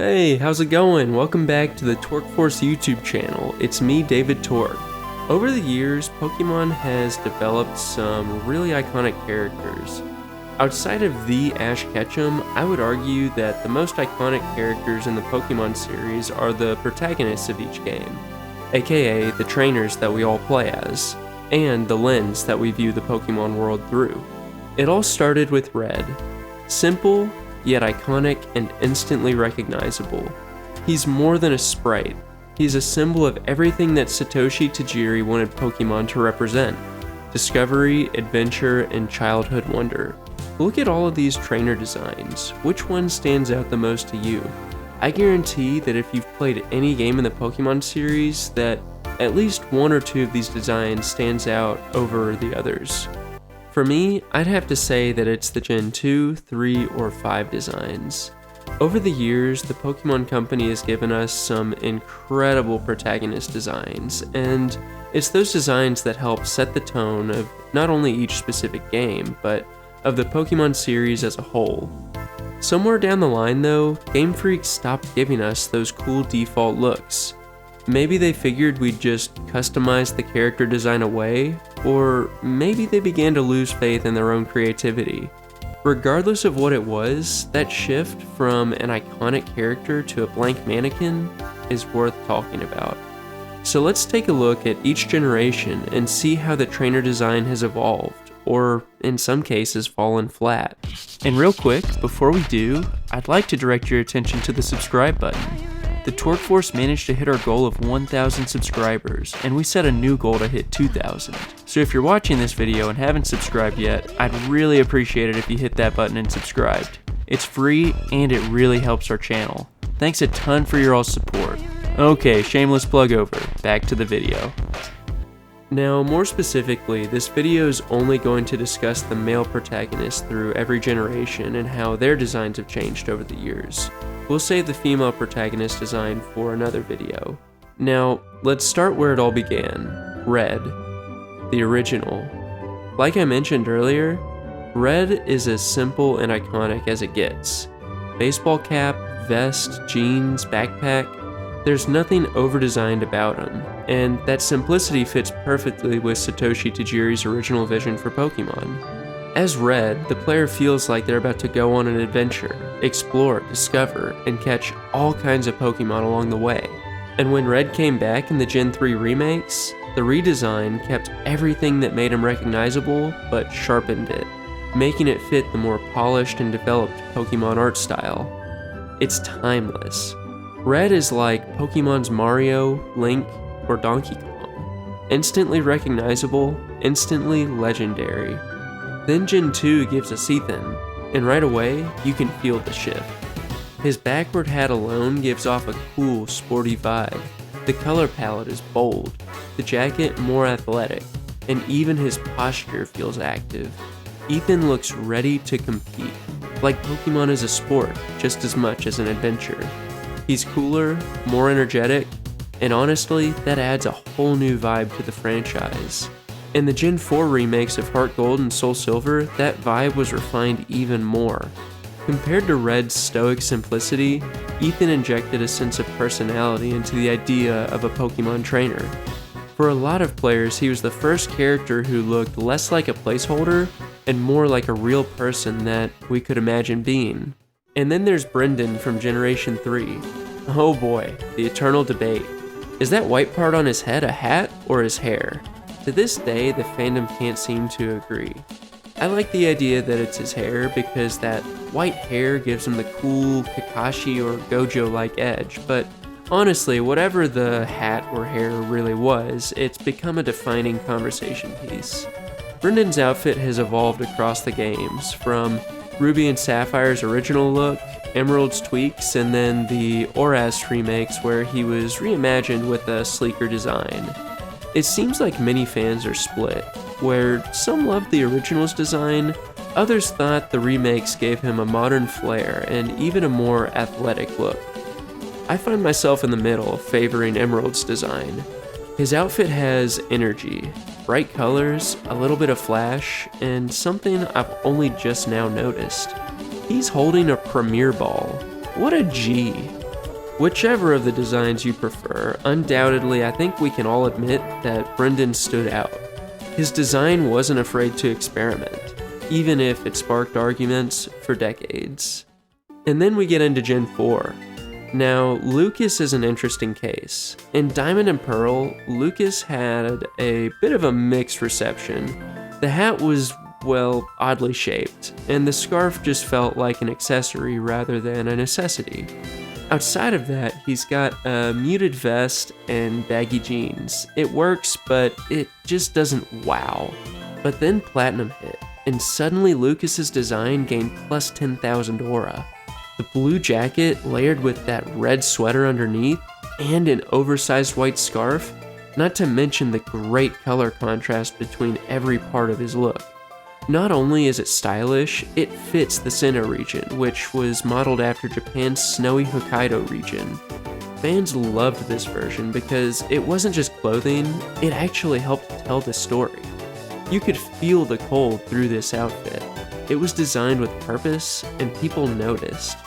Hey, how's it going? Welcome back to the Torque Force YouTube channel. It's me, David Torque. Over the years, Pokemon has developed some really iconic characters. Outside of the Ash Ketchum, I would argue that the most iconic characters in the Pokemon series are the protagonists of each game, aka the trainers that we all play as, and the lens that we view the Pokemon world through. It all started with Red. Simple, yet iconic and instantly recognizable. He's more than a sprite. He's a symbol of everything that Satoshi Tajiri wanted Pokemon to represent: discovery, adventure, and childhood wonder. Look at all of these trainer designs. Which one stands out the most to you? I guarantee that if you've played any game in the Pokemon series, that at least one or two of these designs stands out over the others. For me, I'd have to say that it's the Gen 2, 3, or 5 designs. Over the years, the Pokemon Company has given us some incredible protagonist designs, and it's those designs that help set the tone of not only each specific game, but of the Pokemon series as a whole. Somewhere down the line though, Game Freak stopped giving us those cool default looks. Maybe they figured we'd just customize the character design away, or maybe they began to lose faith in their own creativity. Regardless of what it was, that shift from an iconic character to a blank mannequin is worth talking about. So let's take a look at each generation and see how the trainer design has evolved, or in some cases fallen flat. And real quick, before we do, I'd like to direct your attention to the subscribe button. The Torque Force managed to hit our goal of 1,000 subscribers, and we set a new goal to hit 2,000. So if you're watching this video and haven't subscribed yet, I'd really appreciate it if you hit that button and subscribed. It's free, and it really helps our channel. Thanks a ton for your all's support. Okay, shameless plug over, back to the video. Now, more specifically, this video is only going to discuss the male protagonists through every generation and how their designs have changed over the years. We'll save the female protagonist design for another video. Now, let's start where it all began. Red, the original. Like I mentioned earlier, Red is as simple and iconic as it gets. Baseball cap, vest, jeans, backpack. There's nothing over-designed about him, and that simplicity fits perfectly with Satoshi Tajiri's original vision for Pokemon. As Red, the player feels like they're about to go on an adventure, explore, discover, and catch all kinds of Pokemon along the way. And when Red came back in the Gen 3 remakes, the redesign kept everything that made him recognizable, but sharpened it, making it fit the more polished and developed Pokemon art style. It's timeless. Red is like Pokemon's Mario, Link, or Donkey Kong. Instantly recognizable, instantly legendary. Then Gen 2 gives us Ethan, and right away, you can feel the shift. His backward hat alone gives off a cool, sporty vibe. The color palette is bold, the jacket more athletic, and even his posture feels active. Ethan looks ready to compete, like Pokemon is a sport just as much as an adventure. He's cooler, more energetic, and honestly, that adds a whole new vibe to the franchise. In the Gen 4 remakes of Heart Gold and Soul Silver, that vibe was refined even more. Compared to Red's stoic simplicity, Ethan injected a sense of personality into the idea of a Pokemon trainer. For a lot of players, he was the first character who looked less like a placeholder and more like a real person that we could imagine being. And then there's Brendan from Generation 3. Oh boy, the eternal debate. Is that white part on his head a hat or his hair? To this day, the fandom can't seem to agree. I like the idea that it's his hair because that white hair gives him the cool Kakashi or Gojo-like edge, but honestly, whatever the hat or hair really was, it's become a defining conversation piece. Brendan's outfit has evolved across the games, from Ruby and Sapphire's original look, Emerald's tweaks, and then the Oras remakes where he was reimagined with a sleeker design. It seems like many fans are split, where some loved the original's design, others thought the remakes gave him a modern flair and even a more athletic look. I find myself in the middle, favoring Emerald's design. His outfit has energy, bright colors, a little bit of flash, and something I've only just now noticed. He's holding a Premier Ball. What a G! Whichever of the designs you prefer, undoubtedly I think we can all admit that Brendan stood out. His design wasn't afraid to experiment, even if it sparked arguments for decades. And then we get into Gen 4. Now, Lucas is an interesting case. In Diamond and Pearl, Lucas had a bit of a mixed reception. The hat was, well, oddly shaped, and the scarf just felt like an accessory rather than a necessity. Outside of that, he's got a muted vest and baggy jeans. It works, but it just doesn't wow. But then Platinum hit, and suddenly Lucas's design gained plus 10,000 aura. The blue jacket layered with that red sweater underneath, and an oversized white scarf, not to mention the great color contrast between every part of his look. Not only is it stylish, it fits the Sinnoh region, which was modeled after Japan's snowy Hokkaido region. Fans loved this version because it wasn't just clothing, it actually helped tell the story. You could feel the cold through this outfit. It was designed with purpose, and people noticed.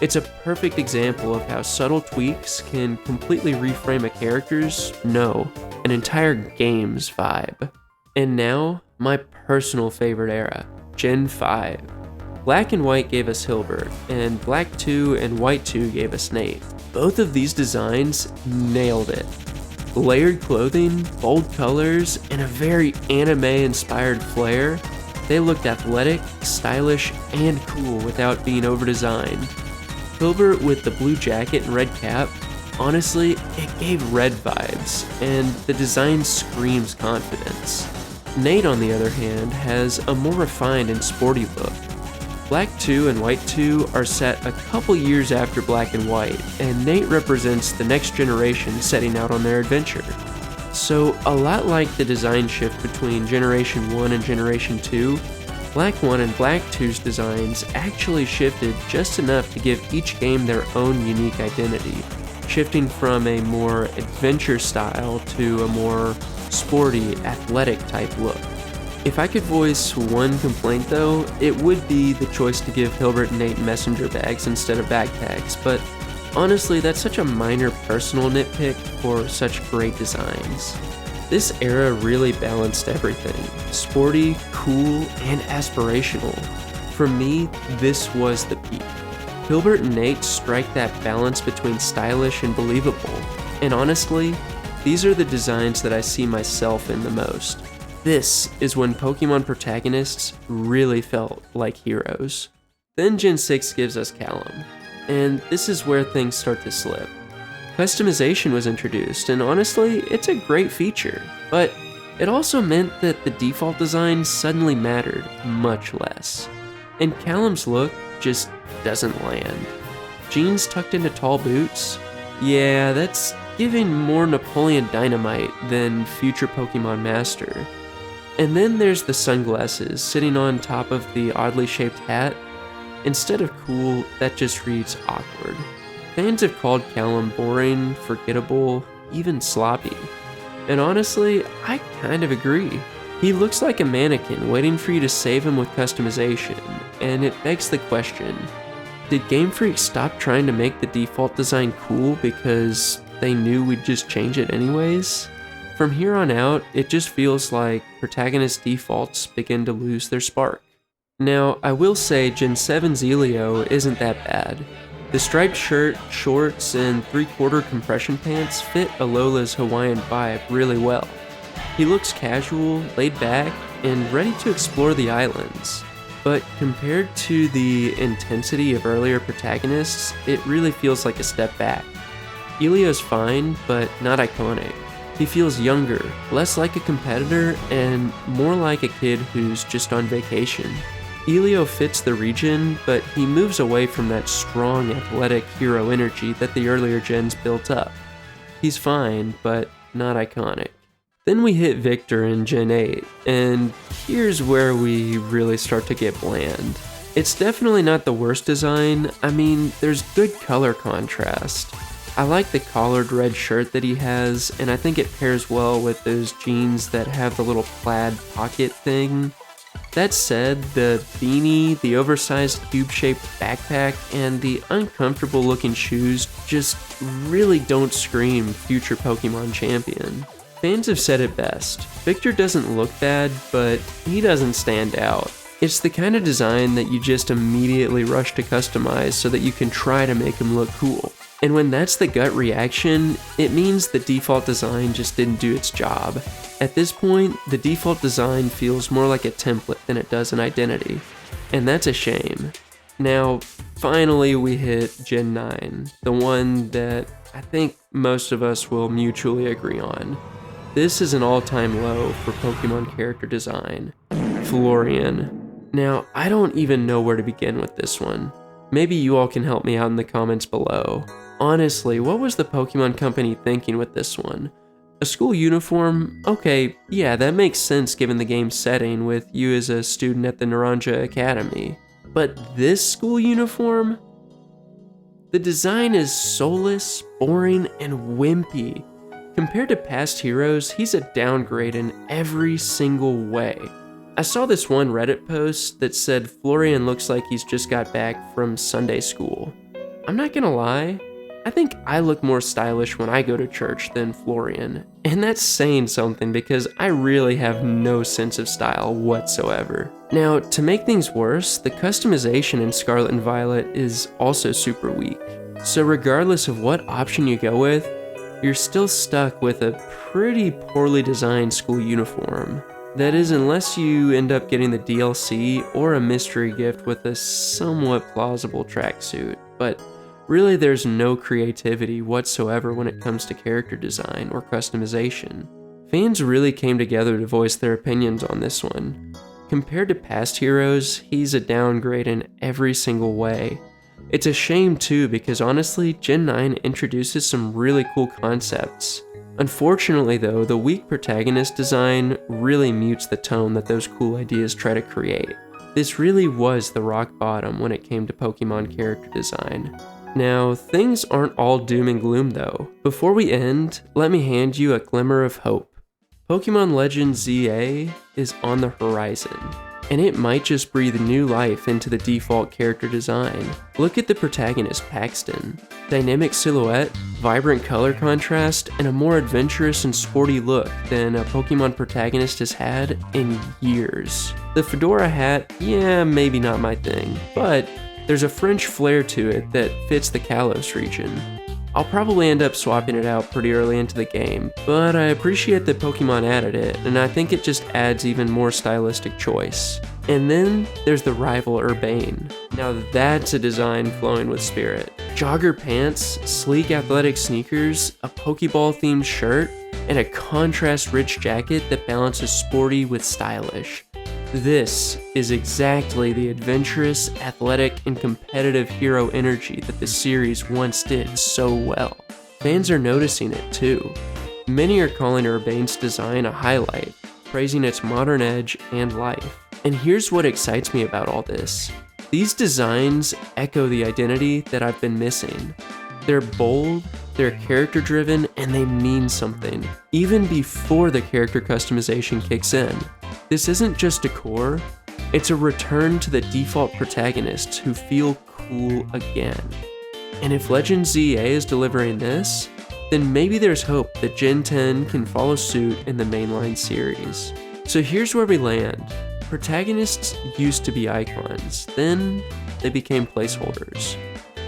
It's a perfect example of how subtle tweaks can completely reframe a character's, no, an entire game's vibe. And now, my personal favorite era, Gen 5. Black and White gave us Hilbert, and Black 2 and White 2 gave us Nate. Both of these designs nailed it. Layered clothing, bold colors, and a very anime-inspired flair, they looked athletic, stylish, and cool without being over-designed. Hilbert with the blue jacket and red cap, honestly, it gave Red vibes, and the design screams confidence. Nate, on the other hand, has a more refined and sporty look. Black 2 and White 2 are set a couple years after Black and White, and Nate represents the next generation setting out on their adventure. So, a lot like the design shift between Generation 1 and Generation 2, Black 1 and Black 2's designs actually shifted just enough to give each game their own unique identity, shifting from a more adventure style to a more sporty, athletic type look. If I could voice one complaint though, it would be the choice to give Hilbert and Nate messenger bags instead of backpacks, but honestly that's such a minor personal nitpick for such great designs. This era really balanced everything, sporty, cool, and aspirational. For me, this was the peak. Hilbert and Nate strike that balance between stylish and believable, and honestly, these are the designs that I see myself in the most. This is when Pokemon protagonists really felt like heroes. Then Gen 6 gives us Callum, and this is where things start to slip. Customization was introduced, and honestly, it's a great feature, but it also meant that the default design suddenly mattered much less. And Callum's look just doesn't land. Jeans tucked into tall boots? Yeah, that's giving more Napoleon Dynamite than future Pokemon Master. And then there's the sunglasses sitting on top of the oddly shaped hat. Instead of cool, that just reads awkward. Fans have called Callum boring, forgettable, even sloppy. And honestly, I kind of agree. He looks like a mannequin waiting for you to save him with customization, and it begs the question, did Game Freak stop trying to make the default design cool because they knew we'd just change it anyways? From here on out, it just feels like protagonist defaults begin to lose their spark. Now, I will say Gen 7's Elio isn't that bad. The striped shirt, shorts, and 3/4 compression pants fit Alola's Hawaiian vibe really well. He looks casual, laid back, and ready to explore the islands. But compared to the intensity of earlier protagonists, it really feels like a step back. Elio's fine, but not iconic. He feels younger, less like a competitor, and more like a kid who's just on vacation. Elio fits the region, but he moves away from that strong athletic hero energy that the earlier gens built up. He's fine, but not iconic. Then we hit Victor in Gen 8, and here's where we really start to get bland. It's definitely not the worst design. I mean, there's good color contrast. I like the collared red shirt that he has, and I think it pairs well with those jeans that have the little plaid pocket thing. That said, the beanie, the oversized cube-shaped backpack, and the uncomfortable looking shoes just really don't scream future Pokemon champion. Fans have said it best. Victor doesn't look bad, but he doesn't stand out. It's the kind of design that you just immediately rush to customize so that you can try to make him look cool. And when that's the gut reaction, it means the default design just didn't do its job. At this point, the default design feels more like a template than it does an identity. And that's a shame. Now, finally we hit Gen 9, the one that I think most of us will mutually agree on. This is an all-time low for Pokemon character design. Florian. Now, I don't even know where to begin with this one. Maybe you all can help me out in the comments below. Honestly, what was the Pokemon Company thinking with this one? A school uniform? Okay, yeah, that makes sense given the game's setting with you as a student at the Naranja Academy. But this school uniform? The design is soulless, boring, and wimpy. Compared to past heroes, he's a downgrade in every single way. I saw this one Reddit post that said Florian looks like he's just got back from Sunday school. I'm not gonna lie, I think I look more stylish when I go to church than Florian, and that's saying something because I really have no sense of style whatsoever. Now, to make things worse, the customization in Scarlet and Violet is also super weak. So regardless of what option you go with, you're still stuck with a pretty poorly designed school uniform. That is, unless you end up getting the DLC or a mystery gift with a somewhat plausible tracksuit, but really there's no creativity whatsoever when it comes to character design or customization. Fans really came together to voice their opinions on this one. Compared to past heroes, he's a downgrade in every single way. It's a shame too because honestly, Gen 9 introduces some really cool concepts. Unfortunately though, the weak protagonist design really mutes the tone that those cool ideas try to create. This really was the rock bottom when it came to Pokemon character design. Now, things aren't all doom and gloom though. Before we end, let me hand you a glimmer of hope. Pokemon Legends ZA is on the horizon, and it might just breathe new life into the default character design. Look at the protagonist, Paxton. Dynamic silhouette, vibrant color contrast, and a more adventurous and sporty look than a Pokemon protagonist has had in years. The fedora hat, yeah, maybe not my thing, but there's a French flair to it that fits the Kalos region. I'll probably end up swapping it out pretty early into the game, but I appreciate that Pokemon added it, and I think it just adds even more stylistic choice. And then there's the rival Urbane. Now that's a design flowing with spirit. Jogger pants, sleek athletic sneakers, a Pokeball themed shirt, and a contrast-rich jacket that balances sporty with stylish. This is exactly the adventurous, athletic, and competitive hero energy that the series once did so well. Fans are noticing it too. Many are calling Urbane's design a highlight, praising its modern edge and life. And here's what excites me about all this. These designs echo the identity that I've been missing. They're bold, they're character driven, and they mean something, even before the character customization kicks in. This isn't just decor, it's a return to the default protagonists who feel cool again. And if Legends ZA is delivering this, then maybe there's hope that Gen 10 can follow suit in the mainline series. So here's where we land. Protagonists used to be icons, then they became placeholders.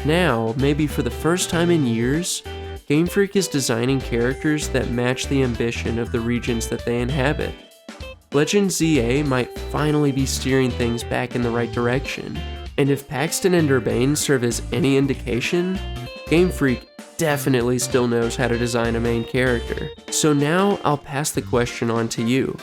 Now, maybe for the first time in years, Game Freak is designing characters that match the ambition of the regions that they inhabit. Legends ZA might finally be steering things back in the right direction, and if Paxton and Urbane serve as any indication, Game Freak definitely still knows how to design a main character. So now I'll pass the question on to you.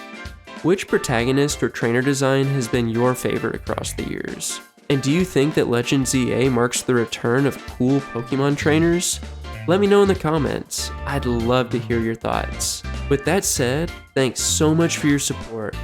Which protagonist or trainer design has been your favorite across the years? And do you think that Legends ZA marks the return of cool Pokemon trainers? Let me know in the comments. I'd love to hear your thoughts. With that said, thanks so much for your support.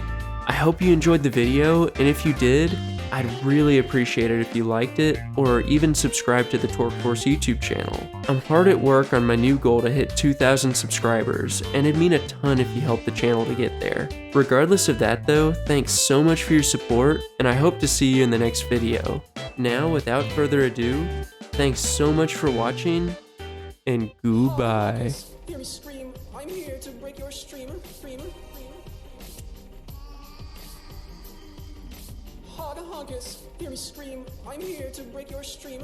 I hope you enjoyed the video, and if you did, I'd really appreciate it if you liked it, or even subscribe to the Torque Force YouTube channel. I'm hard at work on my new goal to hit 2,000 subscribers, and it'd mean a ton if you help the channel to get there. Regardless of that though, thanks so much for your support, and I hope to see you in the next video. Now, without further ado, thanks so much for watching, and goodbye. Hear me scream, I'm here to break your stream. Hog, hear me scream, I'm here to break your stream.